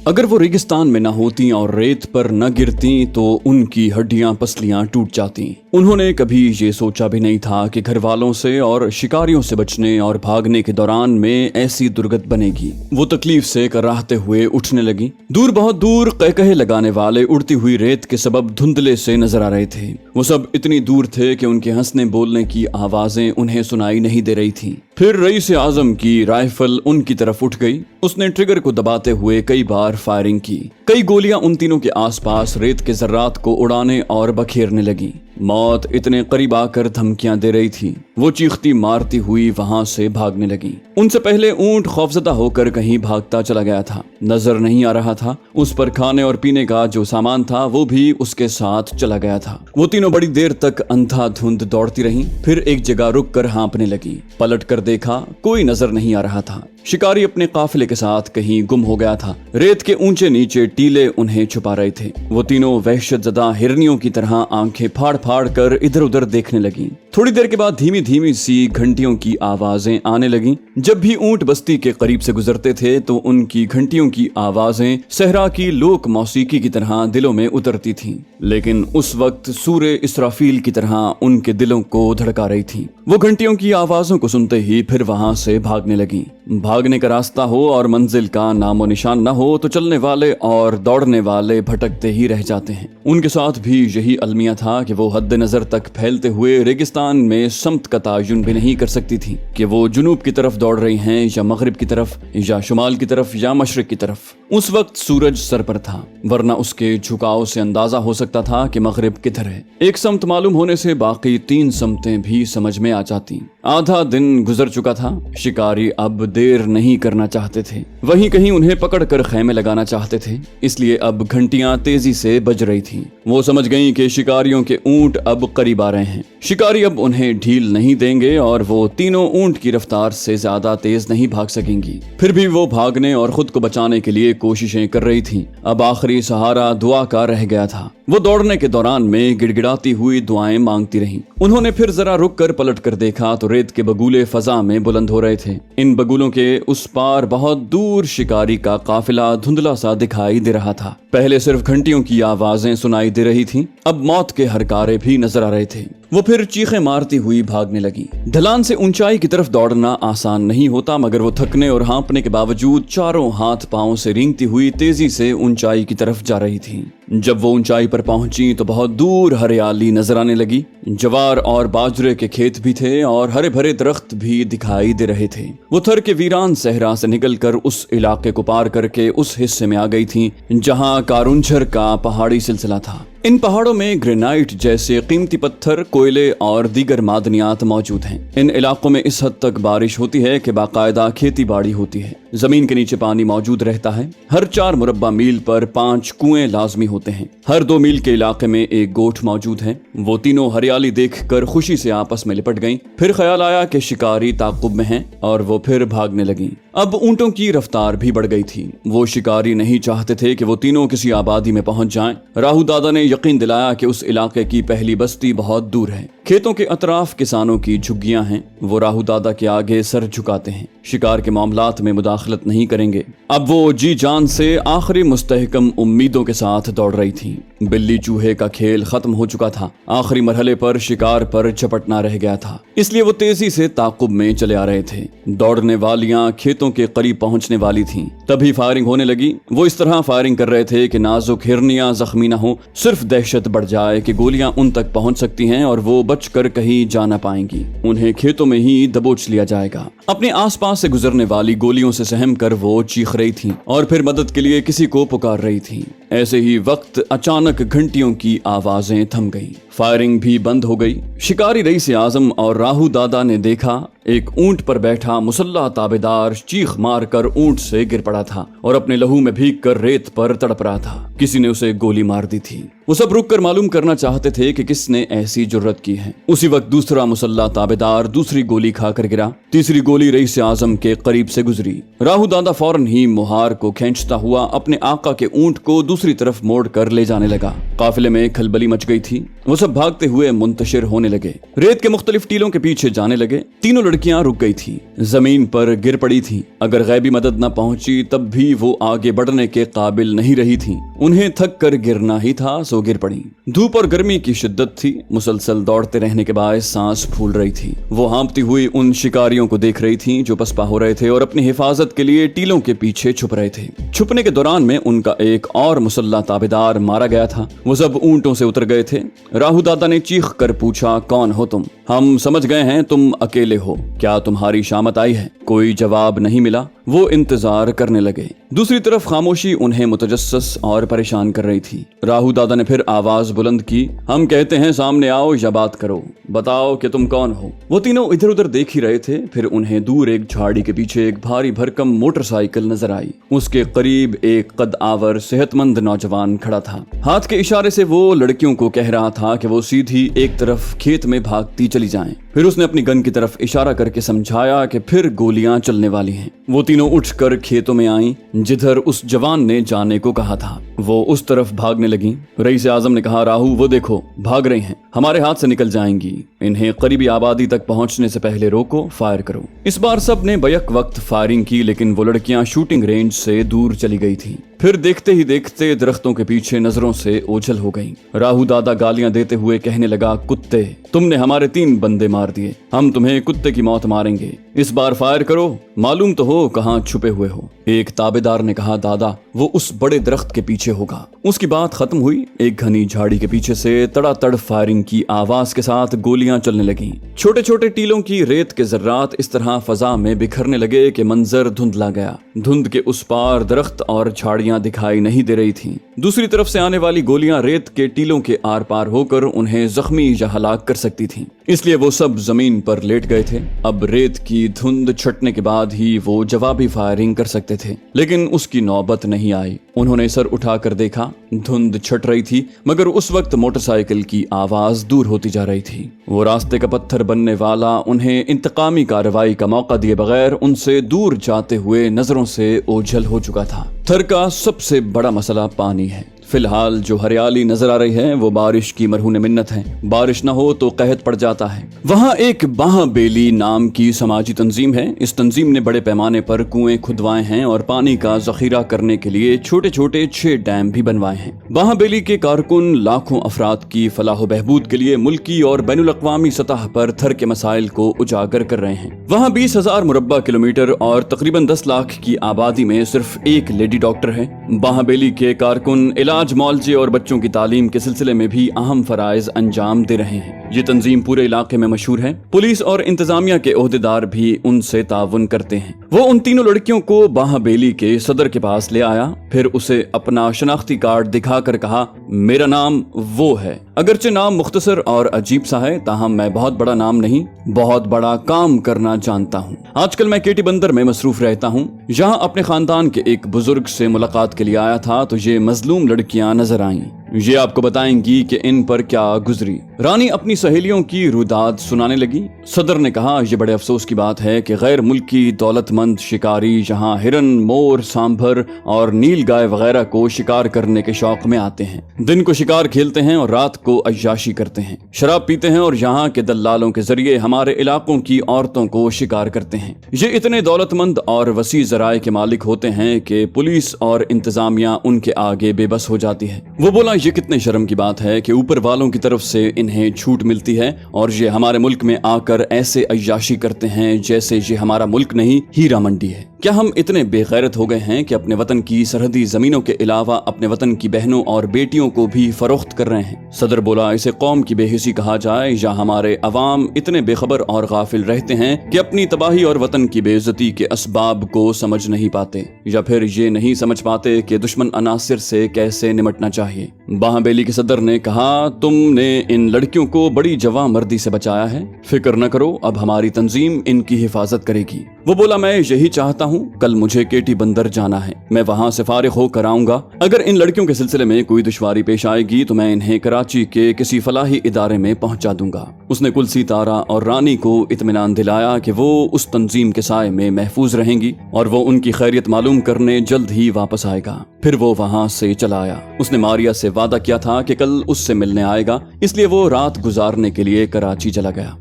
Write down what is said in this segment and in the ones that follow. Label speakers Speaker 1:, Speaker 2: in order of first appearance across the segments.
Speaker 1: अगर वो रेगिस्तान में न होती और रेत पर न गिरती तो उनकी हड्डियां पसलियां टूट जाती। उन्होंने कभी ये सोचा भी नहीं था कि घर वालों से और शिकारियों से बचने और भागने के दौरान में ऐसी दुर्गत बनेगी। वो तकलीफ से कराहते हुए उठने लगी। दूर बहुत दूर कहकहे लगाने वाले उड़ती हुई रेत के सबब धुंधले से नजर आ रहे थे। वो सब इतनी दूर थे कि उनके हंसने बोलने की आवाजें उन्हें सुनाई नहीं दे रही थी। फिर रईस आजम की राइफल उनकी तरफ उठ गई। उसने ट्रिगर को दबाते हुए कई बार फायरिंग की। कई गोलियां उन तीनों के आसपास रेत के जर्रात को उड़ाने और बखेरने लगी। मौत इतने करीब आकर धमकियां दे रही थी। वो चीखती मारती हुई वहां से भागने लगी। उनसे पहले ऊंट खौफजदा होकर कहीं भागता चला गया था। नजर नहीं आ रहा था। उस पर खाने और पीने का जो सामान था वो भी उसके साथ चला गया था। वो तीनों बड़ी देर तक अंधाधुंध दौड़ती रहीं। फिर एक जगह रुक कर हाँपने लगी। पलट कर देखा, कोई नजर नहीं आ रहा था। शिकारी अपने काफिले के साथ कहीं गुम हो गया था। रेत के ऊंचे नीचे टीले उन्हें छुपा रहे थे। वो तीनों वहशतज़दा हिरनियों की तरह आंखें फाड़ फाड़ कर इधर उधर देखने लगी। थोड़ी देर के बाद धीमी धीमी सी घंटियों की आवाजें आने लगी। जब भी ऊंट बस्ती के करीब से गुजरते थे तो उनकी घंटियों की आवाजें सहरा की लोक मौसीकी की तरह दिलों में उतरती थीं। लेकिन उस वक्त सूरे इसराफील की तरह उनके दिलों को धड़का रही थी। वो घंटियों की आवाजों को सुनते ही फिर वहां से भागने लगी। भागने का रास्ता हो और मंजिल का नामो निशान न हो तो चलने वाले और दौड़ने वाले भटकते ही रह जाते हैं। उनके साथ भी यही अलमिया था कि वो हद नजर तक फैलते हुए रेगिस्तान में समत का तायुन भी नहीं कर सकती थी कि वो जुनूब की तरफ दौड़ रही हैं या मगरिब की तरफ या शुमाल की तरफ या मशरिक की तरफ। उस वक्त सूरज सर पर था, वरना उसके झुकाव से अंदाजा हो सकता था कि मगरिब किधर है। एक समत मालूम होने से बाकी 3 समतें भी समझ में आ जाती। आधा दिन गुजर चुका था। शिकारी अब देर नहीं करना चाहते थे। वहीं कहीं उन्हें पकड़ कर खैमे लगाना चाहते थे। इसलिए अब घंटियां तेजी से बज रही थीं। वो समझ गईं कि शिकारियों के ऊंट अब करीब आ रहे हैं। शिकारी अब उन्हें ढील नहीं देंगे और वो तीनों ऊंट की रफ्तार से ज्यादा तेज नहीं भाग सकेंगी। फिर भी वो भागने और खुद को बचाने के लिए कोशिशें कर रही थीं। अब आखिरी सहारा दुआ का रह गया था। वो दौड़ने के दौरान में गिड़गिड़ाती हुई दुआएं मांगती रहीं। उन्होंने फिर जरा रुक कर पलट कर देखा तो रेत के बगुले फजा में बुलंद हो रहे थे। इन बगुलों के उस पार बहुत दूर शिकारी का काफिला धुंधला सा दिखाई दे रहा था। पहले सिर्फ घंटियों की आवाजें सुनाई दे रही थीं, अब मौत के हरकारे भी नजर आ रहे थे। वो फिर चीखें मारती हुई भागने लगी। ढलान से ऊंचाई की तरफ दौड़ना आसान नहीं होता, मगर वो थकने और हाँपने के बावजूद चारों हाथ पांव से रेंगती हुई तेजी से ऊंचाई की तरफ जा रही थी। जब वो ऊंचाई पर पहुंची तो बहुत दूर हरियाली नजर आने लगी। जवार और बाजरे के खेत भी थे और हरे भरे दरख्त भी दिखाई दे रहे थे। वो थर के वीरान सहरा से निकलकर उस इलाके को पार करके उस हिस्से में आ गई थी जहां कारुंझर का पहाड़ी सिलसिला था। इन पहाड़ों में ग्रेनाइट जैसे कीमती पत्थर, कोयले और दीगर मादनियात मौजूद हैं। इन इलाकों में इस हद तक बारिश होती है कि बाकायदा खेती बाड़ी होती है। जमीन के नीचे पानी मौजूद रहता है। हर 4 मुरब्बा मील पर 5 कुएं लाजमी होते हैं। हर 2 मील के इलाके में एक गोठ मौजूद है। वो तीनों हरियाली देखकर खुशी से आपस में लिपट गईं। फिर ख्याल आया कि शिकारी ताकुब में हैं और वो फिर भागने लगीं। अब ऊंटों की रफ्तार भी बढ़ गई थी। वो शिकारी नहीं चाहते थे कि वो तीनों किसी आबादी में पहुंच जाएं। राहु दादा ने यकीन दिलाया कि उस इलाके की पहली बस्ती बहुत दूर है। खेतों के अतराफ किसानों की झुग्गियां हैं। वो राहु दादा के आगे सर झुकाते हैं। शिकार के मामलात में मुदाखलत नहीं करेंगे। अब वो जी जान से आखिरी मुस्तहकम उम्मीदों के साथ दौड़ रही थी। बिल्ली चूहे का खेल खत्म हो चुका था। आखिरी मरहले पर शिकार पर झपटना रह गया था। इसलिए वो तेजी से ताकुब में चले आ रहे थे। दौड़ने वालियां खेतों के करीब पहुंचने वाली थीं। तभी फायरिंग होने लगी। वो इस तरह फायरिंग कर रहे थे कि नाजुक हिरनियां जख्मी न हो। सिर्फ दहशत बढ़ जाए कि गोलियां उन तक पहुंच सकती हैं और वो बचकर कहीं जा न पाएंगी। उन्हें खेतों में ही दबोच लिया जाएगा। अपने आसपास से गुजरने वाली गोलियों से सहम कर वो चीख रही थी और फिर मदद के लिए किसी को पुकार रही थी। ऐसे ही वक्त अचानक घंटियों की आवाजें थम गईं। फायरिंग भी बंद हो गई। शिकारी रईस आजम और राहु दादा ने देखा एक ऊंट पर बैठा मुसल्ला ताबेदार चीख मार कर ऊंट से गिर पड़ा था और अपने लहू में भीग कर रेत पर तड़प रहा था। किसी ने उसे गोली मार दी थी। वो सब रुक कर मालूम करना चाहते थे कि किसने ऐसी जुर्रत की है। उसी वक्त दूसरा मुसल्ला ताबेदार दूसरी गोली खाकर गिरा। तीसरी गोली रईस आजम के करीब से गुजरी। राहु दादा फौरन ही मुहार को खींचता हुआ अपने आका के ऊंट को दूसरी तरफ मोड़ कर ले जाने लगा। काफिले में खलबली मच गई थी। वो सब भागते हुए मुंतशिर होने लगे, रेत के मुख्तलिफ टीलों के पीछे जाने लगे। तीनों लड़कियां रुक गई थी, जमीन पर गिर पड़ी थी। अगर गैबी मदद न पहुंची तब भी वो आगे बढ़ने के काबिल नहीं रही थी। उन्हें थक कर गिरना ही था, सो गिर पड़ी। धूप और गर्मी की शिद्दत थी, मुसलसल दौड़ते रहने के बाद सांस फूल रही थी। वो हाँपती हुई उन शिकारियों को देख रही थी जो पसपा हो रहे थे और अपनी हिफाजत के लिए टीलों के पीछे छुप रहे थे। छुपने के दौरान में उनका एक और मुसल्ला ताबेदार मारा गया था। वो सब ऊंटों से उतर गए थे। राहु दादा ने चीख कर पूछा, कौन हो तुम? हम समझ गए हैं तुम अकेले हो, क्या तुम्हारी शामत आई है? कोई जवाब नहीं मिला। वो इंतजार करने लगे। दूसरी तरफ खामोशी उन्हें मुतजस्सिस और परेशान कर रही थी। राहु दादा ने फिर आवाज बुलंद की, हम कहते हैं सामने आओ या बात करो, बताओ कि तुम कौन हो। वो तीनों इधर उधर देख ही रहे थे। फिर उन्हें दूर एक झाड़ी के पीछे एक भारी भरकम मोटरसाइकिल नजर आई। उसके करीब एक कद आवर सेहतमंद नौजवान खड़ा था। हाथ के इशारे से वो लड़कियों को कह रहा था कि वो सीधी एक तरफ खेत में भागती चली जाएं। फिर उसने अपनी गन की तरफ इशारा करके समझाया कि फिर गोलियां चलने वाली हैं। वो तीनों उठकर खेतों में आईं, जिधर उस जवान ने जाने को कहा था। वो उस तरफ भागने लगी। रईस आजम ने कहा, राहु वो देखो भाग रही हैं, हमारे हाथ से निकल जाएंगी। इन्हें करीबी आबादी तक पहुंचने से पहले रोको, फायर करो। इस बार सब ने बैक वक्त फायरिंग की, लेकिन वो लड़कियां शूटिंग रेंज से दूर चली गई थी। फिर देखते ही देखते दरख्तों के पीछे नजरों से ओझल हो गईं। राहु दादा गालियां देते हुए कहने लगा, कुत्ते, तुमने हमारे 3 बंदे मार दिए, हम तुम्हें कुत्ते की मौत मारेंगे। इस बार फायर करो, मालूम तो हो कहां छुपे हुए हो। एक ताबेदार ने कहा, दादा वो उस बड़े दरख्त के पीछे होगा। उसकी बात खत्म हुई। एक घनी झाड़ी के पीछे से तड़ातड़ फायरिंग की आवाज के साथ गोलियां चलने लगीं। छोटे छोटे टीलों की रेत के जर्रात इस तरह फजा में बिखरने लगे कि मंजर धुंधला गया। धुंध के उस पार दरख्त और झाड़ियां दिखाई नहीं दे रही थीं। दूसरी तरफ से आने वाली गोलियां रेत के टीलों के आर पार होकर उन्हें जख्मी या हलाक कर सकती थीं। इसलिए वो सब जमीन पर लेट गए थे। अब रेत की धुंध छटने के बाद ही वो जवाबी फायरिंग कर सकते थे, लेकिन उसकी नौबत नहीं आई। उन्होंने सर उठाकर देखा, धुंध छट रही थी, मगर उस वक्त मोटरसाइकिल की आवाज दूर होती जा रही थी। वो रास्ते का पत्थर बनने वाला उन्हें इंतकामी कार्रवाई का मौका दिए बगैर उनसे दूर जाते हुए नजरों से ओझल हो चुका था। थर का सबसे बड़ा मसला पानी है। फिलहाल जो हरियाली नजर आ रही है वो बारिश की मरहून मिन्नत है। बारिश न हो तो कहत पड़ जाता है। वहाँ एक बाहाबेली नाम की समाजी तंजीम है। इस तंजीम ने बड़े पैमाने पर कुएं खुदवाए हैं और पानी का जखीरा करने के लिए छोटे छोटे 6 डैम भी बनवाए हैं। बाहाबेली के कारकुन लाखों अफराद की फलाह बहबूद के लिए मुल्की और बैनुल अक़वामी सतह पर थर के मसाइल को उजागर कर रहे हैं। वहाँ 20,000 मुरब्बा किलोमीटर और तकरीबन 10 लाख की आबादी में सिर्फ एक लेडी डॉक्टर है। बाहाबेली के कारकुन इलाज, मौलजे और बच्चों की तालीम के सिलसिले में भी अहम फराइज अंजाम दे रहे हैं। ये तंजीम पूरे इलाके में मशहूर है। पुलिस और इंतजामिया के ओहदेदार भी उनसे ताउन करते हैं। वो उन तीनों लड़कियों को बाहाबेली के सदर के पास ले आया, फिर उसे अपना शनाख्ती कार्ड दिखाकर कहा, मेरा नाम वो है। अगरचे नाम मुख्तसर और अजीब सा है, ताहम मैं बहुत बड़ा नाम नहीं, बहुत बड़ा काम करना जानता हूँ। आजकल मैं केटी बंदर में मसरूफ रहता हूँ। यहाँ अपने खानदान के एक बुजुर्ग से मुलाकात के लिए आया था तो ये मजलूम लड़कियां नजर आईं। ये आपको बताएंगी कि इन पर क्या गुजरी। रानी अपनी सहेलियों की रुदाद सुनाने लगी। सदर ने कहा, यह बड़े अफसोस की बात है कि गैर मुल्की दौलतमंद शिकारी यहाँ हिरन, मोर, सांभर और नील गाय वगैरह को शिकार करने के शौक में आते हैं। दिन को शिकार खेलते हैं और रात को अय्याशी करते हैं, शराब पीते हैं और यहाँ के दल्लालों के जरिए हमारे इलाकों की औरतों को शिकार करते हैं। ये इतने दौलतमंद और वसी जराए के मालिक होते हैं कि पुलिस और इंतजामिया उनके आगे बेबस हो जाती है। वो बोला, ये कितने शर्म की बात है कि ऊपर वालों की तरफ से इन्हें छूट मिलती है और ये हमारे मुल्क में आकर ऐसे अय्याशी करते हैं जैसे ये हमारा मुल्क नहीं, हीरा मंडी है। क्या हम इतने बेगैरत हो गए हैं कि अपने वतन की सरहदी जमीनों के अलावा अपने वतन की बहनों और बेटियों को भी फरोख्त कर रहे हैं? सदर बोला, इसे कौम की बेहिसी कहा जाए या हमारे अवाम इतने बेखबर और गाफिल रहते हैं कि अपनी तबाही और वतन की बेइज्जती के असबाब को समझ नहीं पाते, या फिर ये नहीं समझ पाते कि दुश्मन अनासिर से कैसे निमटना चाहिए। बाहाबेली के सदर ने कहा, तुमने इन लड़कियों को बड़ी जवां मर्दी से बचाया है, फिक्र न करो, अब हमारी तंजीम इनकी हिफाजत करेगी। वो बोला, मैं यही चाहता हूँ, कल मुझे केटी बंदर जाना है, मैं वहाँ से फारिग होकर आऊंगा। अगर इन लड़कियों के सिलसिले में कोई दुश्वारी पेश आएगी तो मैं इन्हें कराची के किसी फलाही इदारे में पहुंचा दूंगा। उसने कुलसी, तारा और रानी को इत्मीनान दिलाया कि वो उस तंजीम के साए में महफूज रहेंगी और वो उनकी खैरियत मालूम करने जल्द ही वापस आएगा। फिर वो वहाँ से चला आया। उसने मारिया से वादा किया था कि कल उससे मिलने आएगा, इसलिए वो रात गुजारने के लिए कराची चला गया।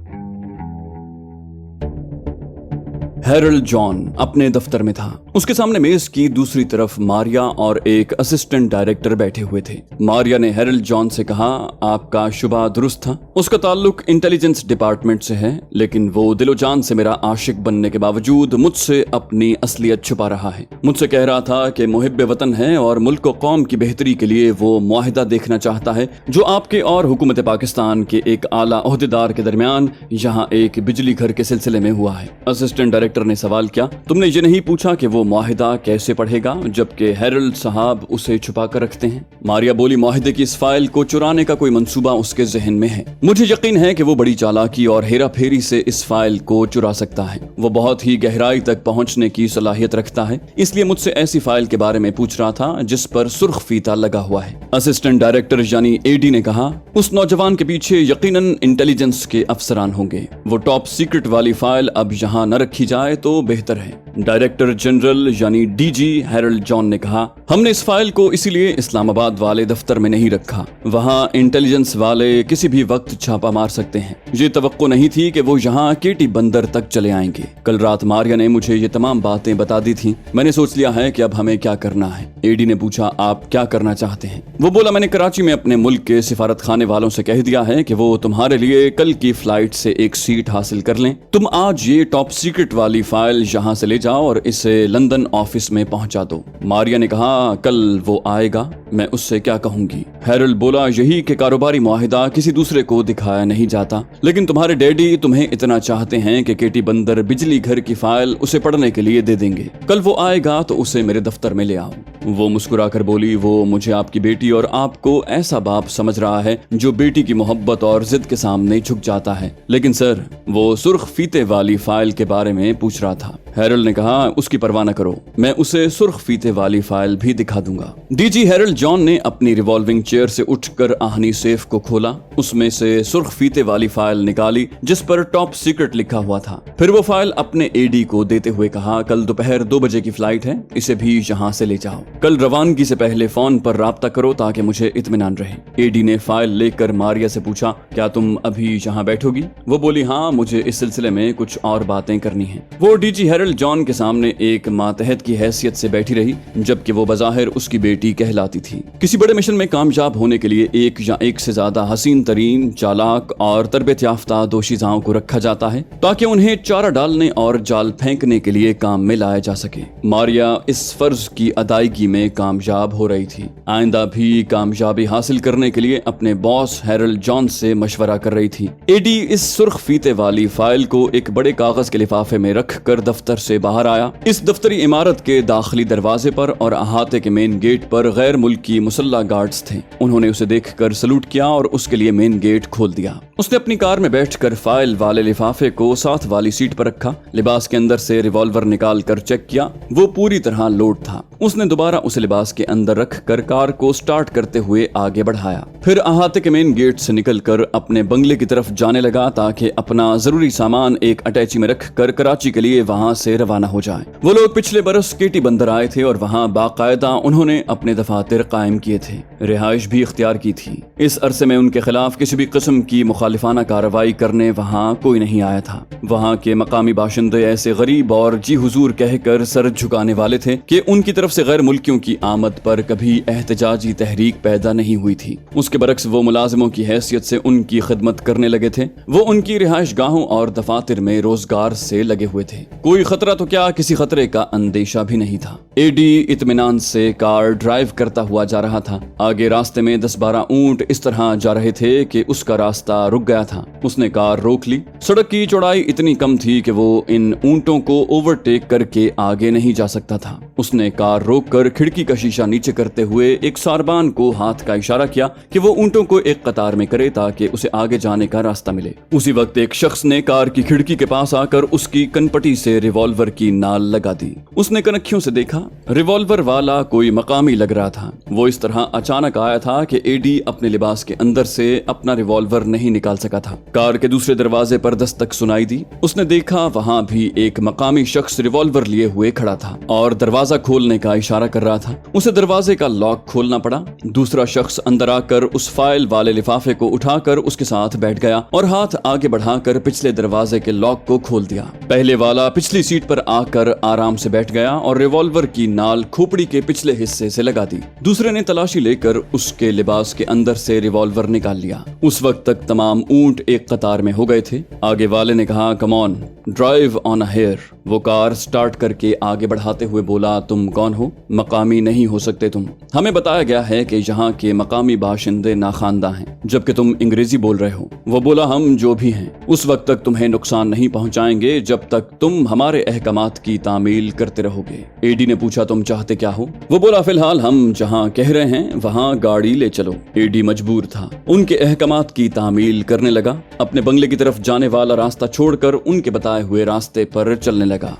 Speaker 1: हैरल्ड जॉन अपने दफ्तर में था। उसके सामने मेज की दूसरी तरफ मारिया और एक असिस्टेंट डायरेक्टर बैठे हुए थे। मारिया ने हैरल्ड जॉन से कहा, आपका शुबा दुरुस्त था, उसका ताल्लुक इंटेलिजेंस डिपार्टमेंट से है, लेकिन वो दिलो जान से मेरा आशिक बनने के बावजूद मुझसे अपनी असलियत छुपा रहा है। मुझसे कह रहा था कि मुहिब्बे वतन है और मुल्क और कौम की बेहतरी के लिए वो मुआहिदा देखना चाहता है जो आपके और हुकूमत पाकिस्तान के एक आला ओहदेदार के दरमियान यहाँ एक बिजली घर के सिलसिले में हुआ है। असिस्टेंट डायरेक्टर ने सवाल किया, तुमने ये नहीं पूछा कि वो मुआहिदा कैसे पढ़ेगा जबकि हैरल्ड साहब उसे छुपा कर रखते हैं? मारिया बोली, मुआहिदे की इस फाइल को चुराने का कोई मंसूबा उसके जहन में है। मुझे यकीन है कि वो बड़ी चालाकी और हेरा फेरी से इस फाइल को चुरा सकता है। वो बहुत ही गहराई तक पहुंचने की सलाहियत रखता है, इसलिए मुझसे ऐसी फाइल के बारे में पूछ रहा था जिस पर सुर्ख फीता लगा हुआ है। असिस्टेंट डायरेक्टर यानी एडी ने कहा, उस नौजवान के पीछे यकीनन इंटेलिजेंस के अफसरान होंगे। वो टॉप सीक्रेट वाली फाइल अब यहाँ न रखी जाए तो बेहतर है। डायरेक्टर जनरल यानी डीजी हैरल्ड जॉन ने कहा, हमने इस फाइल को इसीलिए इस्लामाबाद वाले दफ्तर में नहीं रखा, वहाँ इंटेलिजेंस वाले किसी भी वक्त छापा मार सकते हैं। ये तवक्को नहीं थी कि वो यहाँ केटी बंदर तक चले आएंगे। कल रात मारिया ने मुझे ये तमाम बातें बता दी थी। मैंने सोच लिया है कि अब हमें क्या करना है। एडी ने पूछा, आप क्या करना चाहते हैं? वो बोला, मैंने कराची में अपने मुल्क के सिफारत खाने वालों से कह दिया है कि वो तुम्हारे लिए कल की फ्लाइट से एक सीट हासिल कर लें। तुम आज ये टॉप सीक्रेट वाली फाइल यहाँ से ले जाओ और इसे लंदन ऑफिस में पहुंचा दो। मारिया ने कहा, कल वो आएगा, मैं उससे क्या कहूंगी? हैरल्ड बोला, यही कि कारोबारी मुआहिदा किसी दूसरे को दिखाया नहीं जाता, लेकिन तुम्हारे डैडी तुम्हें इतना चाहते हैं कि केटी बंदर बिजली घर की फाइल उसे पढ़ने के लिए दे देंगे। कल वो आएगा तो उसे मेरे दफ्तर में ले आओ। वो मुस्कुराकर बोली, वो मुझे आपकी बेटी और आपको ऐसा बाप समझ रहा है जो बेटी की मोहब्बत और जिद के सामने झुक जाता है, लेकिन सर वो सुर्ख फीते वाली फाइल के बारे में पूछ रहा था। हैरल्ड ने कहा, उसकी परवाह न करो, मैं उसे सुर्ख फीते वाली फाइल भी दिखा दूंगा। डीजी हैरल्ड जॉन ने अपनी रिवॉल्विंग चेयर से उठकर आहनी सेफ को खोला, उसमें से सुर्ख फीते वाली फाइल निकाली जिस पर टॉप सीक्रेट लिखा हुआ था। फिर वो फाइल अपने एडी को देते हुए कहा, कल दोपहर 2 बजे की फ्लाइट है, इसे भी यहाँ से ले जाओ। कल रवानगी से पहले फोन पर राब्ता करो ताकि मुझे इत्मीनान रहे। एडी ने फाइल लेकर मारिया से पूछा, क्या तुम अभी यहाँ बैठोगी? वो बोली, हाँ, मुझे इस सिलसिले में कुछ और बातें करनी है। वो डीजी हैरल्ड जॉन के सामने एक मातहत की हैसियत से बैठी रही, जबकि वो बज़ाहिर उसकी बेटी कहलाती थी। किसी बड़े मिशन में कामयाब होने के लिए एक या एक से ज्यादा हसीन तरीन, चालाक और तरबियत याफ्ता दोशीज़ाओं को रखा जाता है ताकि उन्हें चारा डालने और जाल फेंकने के लिए काम में लाया जा सके। मारिया इस फर्ज की अदायगी में कामयाब हो रही थी। आइंदा भी कामयाबी हासिल करने के लिए अपने बॉस हैरल्ड जॉन से मशवरा कर रही थी। एडी इस सुर्ख फीते वाली फाइल को एक बड़े कागज के लिफाफे में रख कर दफ्तर से बाहर आया। इस दफ्तरी इमारत के दाखिली दरवाजे पर और अहाते के मेन गेट पर गैर मुल्की मुसल्ला गार्ड्स थे। उन्होंने उसे देखकर सलूट किया और उसके लिए मेन गेट खोल दिया। उसने अपनी कार में बैठकर फाइल वाले लिफाफे को साथ वाली सीट पर रखा, लिबास के अंदर से रिवॉल्वर निकाल कर चेक किया, वो पूरी तरह लोड था। उसने दोबारा उसे लिबास के अंदर रख कर कार को स्टार्ट करते हुए आगे बढ़ाया। फिर अहाते के मेन गेट से निकलकर अपने बंगले की तरफ जाने लगा ताकि अपना जरूरी सामान एक अटैची में रख कर कराची के लिए वहाँ से रवाना हो जाए। वो लोग पिछले बरस केटी बंदर आए थे और वहाँ बाकायदा उन्होंने अपने दफातर कायम किए थे, रिहाइश भी इख्तियार की थी। इस अरसे में उनके खिलाफ किसी भी किस्म की मुखालिफाना कार्रवाई करने वहाँ कोई नहीं आया था। वहाँ के मकामी बाशिंदे ऐसे गरीब और जी हुजूर कहकर सर झुकाने वाले थे कि उनकी तरफ से गैर मुल्कियों की आमद पर कभी एहतजाजी तहरीक पैदा नहीं हुई थी। उसके बरक्स वो मुलाजिमों की हैसियत से उनकी खिदमत करने लगे थे। वो उनकी रिहाइश गाहों और दफातर में रोजगार से लगे हुए थे। कोई खतरा तो क्या, किसी खतरे का अंदेशा भी नहीं था। एडी इत्मीनान से कार ड्राइव करता हुआ जा रहा था। आगे रास्ते में 10-12 ऊंट इस तरह जा रहे थे कि उसका रास्ता रुक गया था। उसने कार रोक ली। सड़क की चौड़ाई इतनी कम थी कि वो इन ऊंटों को ओवरटेक करके आगे नहीं जा सकता था। उसने कार कार रोककर खिड़की का शीशा नीचे करते हुए एक सारबान को हाथ का इशारा किया कि वो ऊंटों को एक कतार में करे ताकि उसे आगे जाने का रास्ता मिले। उसी वक्त एक शख्स ने कार की खिड़की के पास आकर उसकी कनपटी से रिवॉल्वर की नाल लगा दी। उसने कनखियों से देखा, रिवॉल्वर वाला कोई मकामी लग रहा था। वो इस तरह अचानक आया था कि एडी अपने लिबास के अंदर से अपना रिवॉल्वर नहीं निकाल सका था। कार के दूसरे दरवाजे पर दस्तक सुनाई दी। उसने देखा वहां भी एक मकामी शख्स रिवॉल्वर लिए हुए खड़ा था और दरवाजा खोलने का इशारा कर रहा था। उसे दरवाजे का लॉक खोलना पड़ा। दूसरा शख्स अंदर आकर उस फाइल वाले लिफाफे को उठाकर उसके साथ बैठ गया और हाथ आगे बढ़ाकर पिछले दरवाजे के लॉक को खोल दिया। पहले वाला पिछली सीट पर आकर आराम से बैठ गया और रिवॉल्वर की नाल खोपड़ी के पिछले हिस्से से लगा दी। दूसरे ने तलाशी लेकर उसके लिबास के अंदर से रिवॉल्वर निकाल लिया। उस वक्त तक तमाम ऊंट एक कतार में हो गए थे। आगे वाले ने कहा, come on, drive on a hair. वो कार स्टार्ट करके आगे बढ़ाते हुए बोला, तुम कौन हो? मकामी नहीं हो सकते तुम। हमें बताया गया है कि यहाँ के मकामी बाशिंदे नाखानदा हैं, जबकि तुम अंग्रेजी बोल रहे हो। वो बोला, हम जो भी हैं उस वक्त तक तुम्हें नुकसान नहीं पहुंचाएंगे जब तक तुम हमारे अहकामात की तामील करते रहोगे। एडी ने पूछा, तुम चाहते क्या हो? वो बोला, फिलहाल हम जहाँ कह रहे हैं वहाँ गाड़ी ले चलो। एडी मजबूर था, उनके अहकामात की तामील करने लगा। अपने बंगले की तरफ जाने वाला रास्ता छोड़कर उनके बताए हुए रास्ते पर चलने लगा।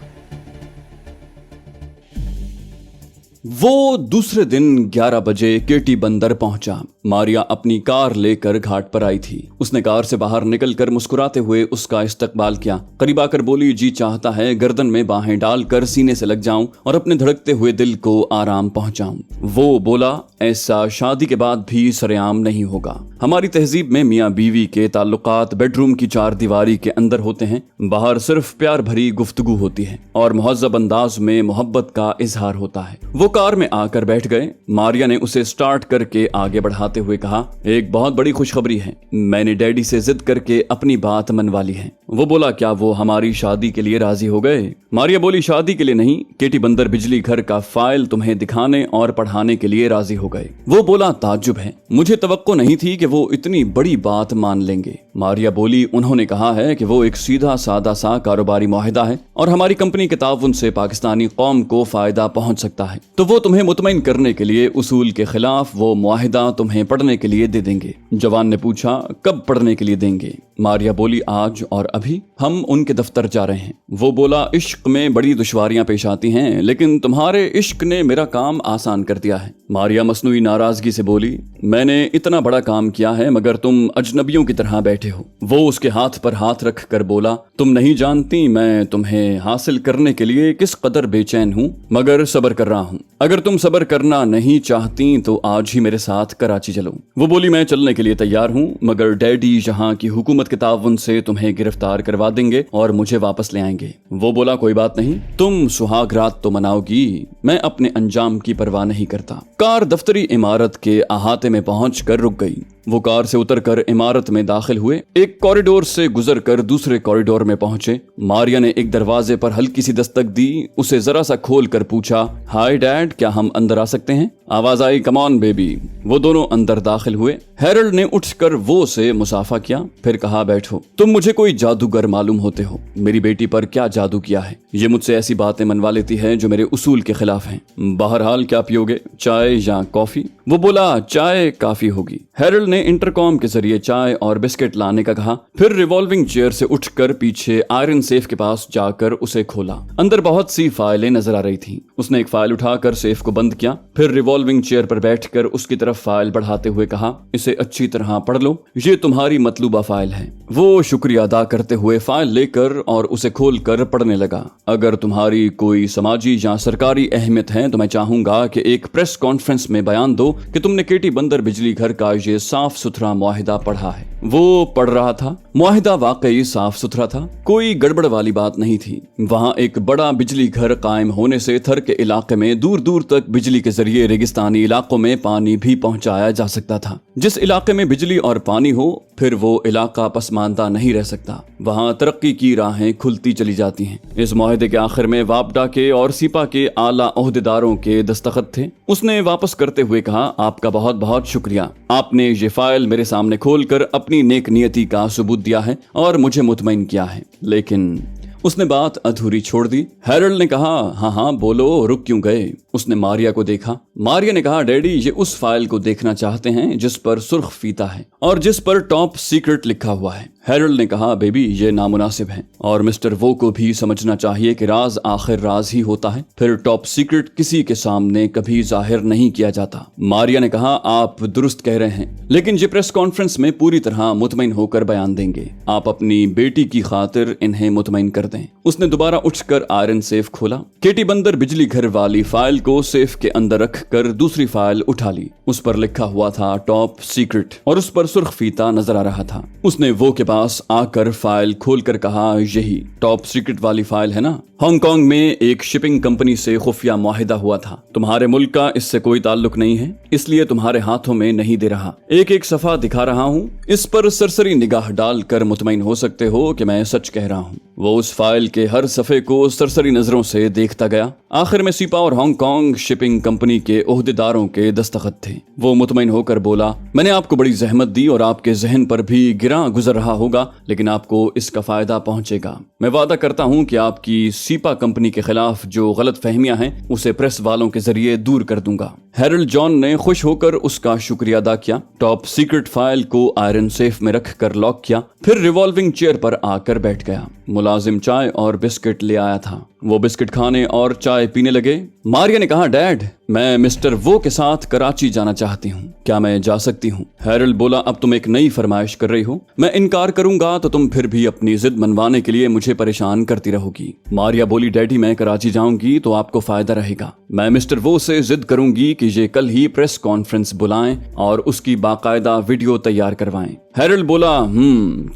Speaker 1: वो दूसरे दिन 11 बजे केटी बंदर पहुंचा। मारिया अपनी कार लेकर घाट पर आई थी। उसने कार से बाहर निकलकर मुस्कुराते हुए उसका इस्तकबाल किया। करीब आकर बोली, जी चाहता है गर्दन में बाहें डालकर सीने से लग जाऊं और अपने धड़कते हुए दिल को आराम पहुंचाऊं। वो बोला, ऐसा शादी के बाद भी सरेआम नहीं होगा। हमारी तहजीब में मियाँ बीवी के ताल्लुकात बेडरूम की 4 दीवारी के अंदर होते हैं। बाहर सिर्फ प्यार भरी गुफ्तगू होती है और मुहज़्ज़ब अंदाज में मोहब्बत का इजहार होता है। वो कार में आकर बैठ गए। मारिया ने उसे स्टार्ट करके आगे बढ़ाते हुए कहा, एक बहुत बड़ी खुशखबरी है। मैंने डैडी से जिद करके अपनी बात मनवा ली है। वो बोला, क्या वो हमारी शादी के लिए राजी हो गए? मारिया बोली, शादी के लिए नहीं, केटी बंदर बिजली घर का फाइल तुम्हें दिखाने और पढ़ाने के लिए राजी हो गए। वो बोला, ताज्जुब है, मुझे तवक्को नहीं थी कि वो इतनी बड़ी बात मान लेंगे। मारिया बोली, उन्होंने कहा है कि वो एक सीधा सादा सा कारोबारी मुआहिदा है और हमारी कंपनी के ताउन से पाकिस्तानी कौम को फायदा पहुंच सकता है, तो वो तुम्हें मुतमईन करने के लिए उसूल के खिलाफ वो मुआहिदा तुम्हें पढ़ने के लिए दे देंगे। जवान ने पूछा, कब पढ़ने के लिए देंगे? मारिया बोली, आज और अभी हम उनके दफ्तर जा रहे हैं। वो बोला, इश्क में बड़ी दुश्वारियां पेश आती हैं, लेकिन तुम्हारे इश्क ने मेरा काम आसान कर दिया है। मारिया मसनूई नाराजगी से बोली, मैंने इतना बड़ा काम किया है मगर तुम अजनबियों की तरह बैठे हो। वो उसके हाथ पर हाथ रख कर बोला, तुम नहीं जानती मैं तुम्हें हासिल करने के लिए किस कदर बेचैन हूँ, मगर सब्र कर रहा हूँ। अगर तुम सब्र करना नहीं चाहती तो आज ही मेरे साथ कराची चलो। वो बोली, मैं चलने के लिए तैयार हूँ, मगर डैडी यहाँ की हुकूमत के ताउन से तुम्हें गिरफ्तार करवा देंगे और मुझे वापस ले आएंगे। वो बोला, कोई बात नहीं, तुम सुहाग रात तो मनाओगी, मैं अपने अंजाम की परवाह नहीं करता। कार दफ्तरी इमारत के अहाते में पहुंचकर रुक गई। वो कार से उतरकर इमारत में दाखिल हुए। एक कॉरिडोर से गुजरकर दूसरे कॉरिडोर में पहुंचे। मारिया ने एक दरवाजे पर हल्की सी दस्तक दी। उसे जरा सा खोल कर पूछा, हाय डैड, क्या हम अंदर आ सकते हैं? आवाज आई, कम ऑन बेबी। वो दोनों अंदर दाखिल हुए। हैरल्ड ने उठकर वो से मुसाफा किया, फिर कहा, बैठो। तुम मुझे कोई जादूगर मालूम होते हो। मेरी बेटी पर क्या जादू किया है? ये मुझसे ऐसी बातें मनवा लेती है जो मेरे उसूल के खिलाफ हैं। बहरहाल क्या पियोगे, चाय या कॉफी? वो बोला, चाय काफी होगी। हैरल्ड ने इंटरकॉम के जरिए चाय और बिस्किट लाने का कहा। फिर रिवॉल्विंग चेयर से उठकर पीछे आयरन सेफ के पास जाकर उसे खोला। अंदर बहुत सी फाइलें नजर आ रही थीं। उसने एक फाइल उठाकर सेफ को बंद किया, फिर रिवॉल्विंग चेयर पर बैठकर उसकी तरफ फाइल बढ़ाते हुए कहा, इसे अच्छी तरह पढ़ लो, ये तुम्हारी मतलूबा फाइल है। वो शुक्रिया अदा करते हुए फाइल लेकर और उसे खोलकर पढ़ने लगा। अगर तुम्हारी कोई समाजी या सरकारी अहमियत है तो मैं चाहूंगा कि एक प्रेस कॉन्फ्रेंस में बयान दो कि तुमने केटी बंदर बिजली घर का ये साफ सुथरा मुआहिदा पढ़ा है। वो पढ़ रहा था। मुआहिदा वाकई साफ सुथरा था, कोई गड़बड़ वाली बात नहीं थी। वहाँ एक बड़ा बिजली घर कायम होने से थर के इलाके में दूर दूर तक बिजली के जरिए रेगिस्तानी इलाकों में पानी भी पहुंचाया जा सकता था। जिस इलाके में बिजली और पानी हो फिर वो इलाका पसमानदा नहीं रह सकता। वहाँ तरक्की की राहें खुलती चली जाती हैं। इस मुआहिदे के आखिर में वापडा के और सीपा के आला ओहदेदारों के दस्तखत थे। उसने वापस करते हुए कहा, आपका बहुत बहुत शुक्रिया। आपने ये फाइल मेरे सामने खोलकर अपनी नेक नियति का सबूत दिया है और मुझे मुतमईन किया है। लेकिन उसने बात अधूरी छोड़ दी। हैरल्ड ने कहा, हाँ बोलो, रुक क्यों गए? उसने मारिया को देखा। मारिया ने कहा, डैडी ये उस फाइल को देखना चाहते हैं जिस पर सुर्ख फीता है और जिस पर टॉप सीक्रेट लिखा हुआ है। हैरल्ड ने कहा, बेबी ये नामुनासिब है और मिस्टर वो को भी समझना चाहिए कि राज आखिर राज ही होता है, फिर टॉप सीक्रेट किसी के सामने कभी जाहिर नहीं किया जाता। मारिया ने कहा, आप दुरुस्त कह रहे हैं, लेकिन ये प्रेस कॉन्फ्रेंस में पूरी तरह मुतमईन होकर बयान देंगे। आप अपनी बेटी की खातिर इन्हें मुतमईन कर दें। उसने दोबारा उठकर आयरन सेफ खोला। केटी बंदर बिजली घर वाली फाइल को सेफ के अंदर रखकर दूसरी फाइल उठा ली। उस पर लिखा हुआ था टॉप सीक्रेट और उस पर सुर्ख फीता नजर आ रहा था। उसने वो के पास आकर फाइल खोलकर कहा, यही टॉप सीक्रेट वाली फाइल है ना? हांगकांग में एक शिपिंग कंपनी से खुफिया मुआहिदा हुआ था। तुम्हारे मुल्क का इससे कोई ताल्लुक नहीं है, इसलिए तुम्हारे हाथों में नहीं दे रहा। एक सफा दिखा रहा हूँ, इस पर सरसरी निगाह डालकर मुतमईन हो सकते हो कि मैं सच कह रहा हूँ। वो उस फाइल के हर सफे को सरसरी नजरों से देखता गया। आखिर में सिपा और हांगकांग शिपिंग कंपनी के ओहदेदारों के दस्तखत थे। वो मुतमईन होकर बोला, मैंने आपको बड़ी जहमत दी और आपके जहन पर भी गिरा गुजर रहा होगा, लेकिन आपको इसका फायदा पहुंचेगा। मैं वादा करता हूं कि आपकी सिपा कंपनी के खिलाफ जो गलत फहमियां हैं उसे प्रेस वालों के जरिए दूर कर दूंगा। हैरल्ड जॉन ने खुश होकर उसका शुक्रिया अदा किया। टॉप सीक्रेट फाइल को आयरन सेफ में रखकर लॉक किया, फिर रिवॉल्विंग चेयर पर आकर बैठ गया। मुलाजिम चाय और बिस्किट ले आया था। वो बिस्किट खाने और चाय पीने लगे। मारिया ने कहा, डैड मैं मिस्टर वो के साथ कराची जाना चाहती हूँ, क्या मैं जा सकती हूँ? हैरल्ड बोला, अब तुम एक नई फरमाइश कर रही हो। मैं इनकार करूंगा तो तुम फिर भी अपनी जिद मनवाने के लिए मुझे परेशान करती रहोगी। मारिया बोली, डैडी मैं कराची जाऊंगी तो आपको फायदा रहेगा। मैं मिस्टर वो से जिद करूंगी कि ये कल ही प्रेस कॉन्फ्रेंस बुलाएं और उसकी बाकायदा वीडियो तैयार करवाएं। हैरल्ड बोला,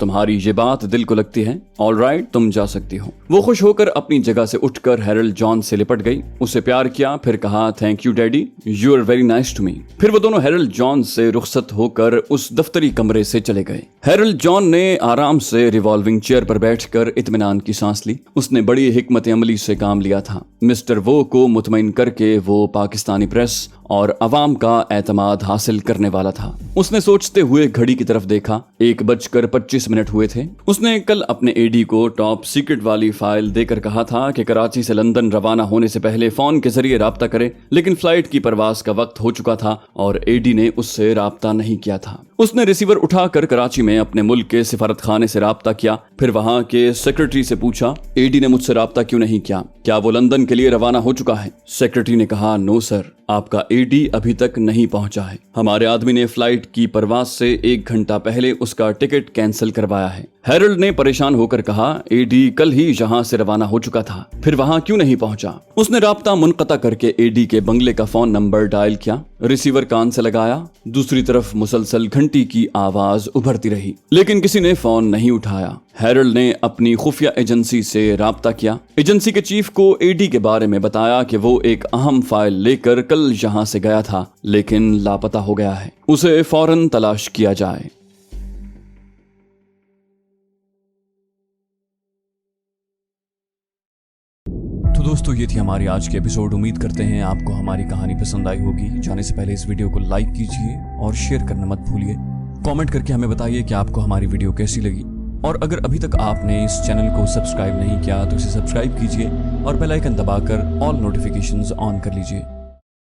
Speaker 1: तुम्हारी ये बात दिल को लगती है, ऑलराइट तुम जा सकती हो। वो खुश होकर अपनी जगह से उठकर हैरल्ड जॉन से लिपट गई, उसे प्यार किया, फिर कहा, thank you daddy, you are very nice to me. फिर वो दोनों हैरल्ड जॉन से रुखसत होकर उस दफ्तरी कमरे से चले गए। हैरल्ड जॉन ने आराम से रिवॉल्विंग चेयर पर बैठकर इत्मीनान की सांस ली। उसने बड़ी हिकमत अमली से काम लिया था। मिस्टर वो को मुतमईन करके वो पाकिस्तानी प्रेस और अवाम का एतमाद हासिल करने वाला था। उसने सोचते हुए घड़ी की तरफ देखा। 1:25 हुए थे। उसने कल अपने एडी को टॉप सीक्रेट वाली फाइल देकर कहा था कि कराची से लंदन रवाना होने से पहले फोन के जरिए राब्ता करे, लेकिन फ्लाइट की परवाज का वक्त हो चुका था और एडी ने उससे राब्ता नहीं किया था। उसने रिसीवर उठाकर कराची में अपने मुल्क के सिफारत खाने से राब्ता किया, फिर वहां के सेक्रेटरी से पूछा, एडी ने मुझसे राब्ता क्यों नहीं किया, क्या वो लंदन के लिए रवाना हो चुका है? सेक्रेटरी ने कहा, नो सर, आपका एडी अभी तक नहीं पहुंचा है। हमारे आदमी ने फ्लाइट की परवाज से 1 घंटा पहले उसका टिकट कैंसिल करवाया है। हैरल्ड ने परेशान होकर कहा, एडी कल ही यहाँ से रवाना हो चुका था, फिर वहां क्यों नहीं पहुंचा? उसने राब्ता मुनक़ता करके एडी के बंगले का फोन नंबर डायल किया, रिसीवर कान से लगाया। दूसरी तरफ मुसलसल घंटी की आवाज उभरती रही, लेकिन किसी ने फोन नहीं उठाया। हैरल्ड ने अपनी खुफिया एजेंसी से राब्ता किया। एजेंसी के चीफ को एडी के बारे में बताया कि वो एक अहम फाइल लेकर कल यहाँ से गया था, लेकिन लापता हो गया है, उसे फौरन तलाश किया जाए। तो दोस्तों, ये थी हमारी आज की एपिसोड। उम्मीद करते हैं आपको हमारी कहानी पसंद आई होगी। जाने से पहले इस वीडियो को लाइक कीजिए और शेयर करना मत भूलिए। कमेंट करके हमें बताइए कि आपको हमारी वीडियो कैसी लगी, और अगर अभी तक आपने इस चैनल को सब्सक्राइब नहीं किया तो इसे सब्सक्राइब कीजिए और बेल आइकन दबाकर ऑल नोटिफिकेशंस ऑन कर लीजिए।